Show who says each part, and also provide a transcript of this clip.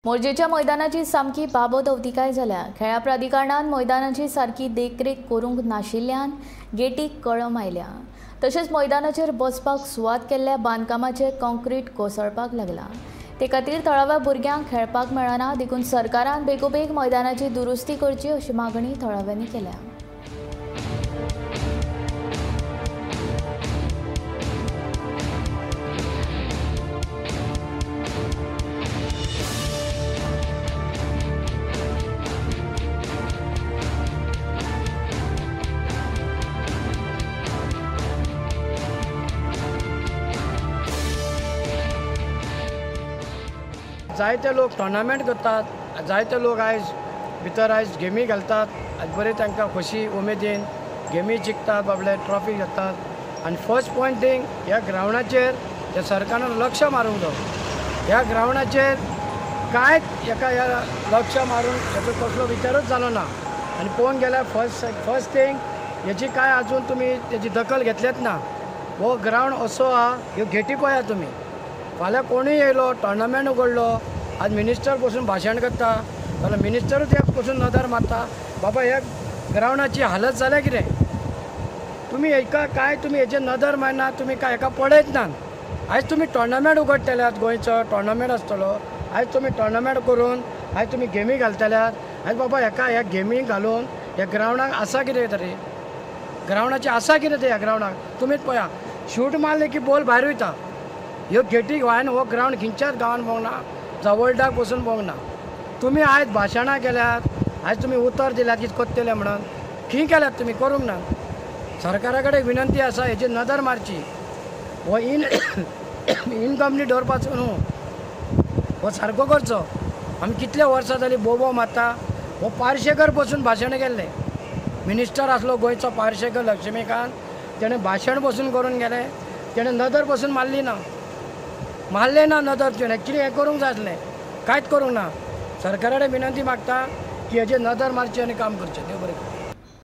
Speaker 1: मोरजेच्या मैदानाची सामकी बाबोदवतिकाय जाल्या। खेळा प्राधिकरणान मैदानाची सारकी देखरेख करूंक नाशिल्ल्यान गेटीक कळम आयल्या। तशेंच मैदानाचेर बसपाक सुवात केल्ल्या बांदकामाचे काँक्रीट कोसळपाक लागला। ते खातीर थळाव्या भुरग्यांक खेळपाक मेळना, देखून सरकारान बेगोबेग मैदानाची दुरुस्ती करची अशी मागणी थळाव्यांनी केल्या।
Speaker 2: जायते लोक टोर्नामेंट करतात, जायते लोक भितर गेमी घालतात, बरे तांकां खोशी उमेदीन गेमी जिखतात, बाबडे ट्रॉफी घेतात। आनी फर्स्ट पॉयंट थिंग ह्या ग्रावंडाचेर हे सरकारान लक्ष मारूंक जाय। ह्या ग्रावंडाचेर कांयच ह्या लक्ष मारून हेचो कसलो विचारूच जालो ना। आनी पळोवंक गेल्यार फर्स्ट थिंग हेची कांय आजून तुमी तेजी दखल घेतलेच ना। हो ग्रावंड असो आहा, ह्यो गेटी पळया तुमी। फाल्यां कोणूय येयलो, टोर्नामेंट उगडलो, आज मिनिस्टर बसून भाशण करता जाल्यार मिनिस्टरूच एक बसून नदर मारता, बाबा ह्या ग्रावंडाची हालत जाल्या कितें। तुमी हेका कांय तुमी हेचेर नदर मारना, तुमी कांय हेका पळयत ना। आयज तुमी टोर्नामेंट उगडटल्यात, गोंयचो टोर्नामेंट आसतलो, आयज तुमी टोर्नामेंट करून आयज तुमी गेमी घालतल्यात। आयज बाबा ह्या गेमी घालून ह्या ग्रावंडाक आसा कितें तरी, ग्रावंडाची आसा कितें ते ह्या ग्रावंडाक। तुमीच पळया, शूट मारले की बॉल भायर वयता। ह्यो गेटी गोंयान हो ग्रावंड खंयच्याच गांवांत पळोवंक ना, जवळडाक बसून पळोवंक ना। तुमी आयज भाशणां केल्यात, आयज तुमी उतर दिल्यात कितें करतले म्हणून, खंय केल्यात तुमी, करूंक ना। सरकारा कडेन विनंती आसा, हेची नदर मारची। हो इनकम्प्लीट दवरपाचो न्हू, हो सारको करचो। आमी कितले वर्सां जालीं बोबो मारता। हो पार्शेकर बसून भाशण केल्ले, मिनिस्टर आसलो गोंयचो पार्शेकर लक्ष्मीकांत, तेणें भाशण बसून करून गेले, तेणें नदर बसून मारली ना, मारले ना नदर। तेणें कितें हें करूंक जाय आसलें, कांयच करूंक ना। सरकारा कडेन विनंती मागता की हेजेर नदर मारची आनी काम करचें। देव बरें करूं।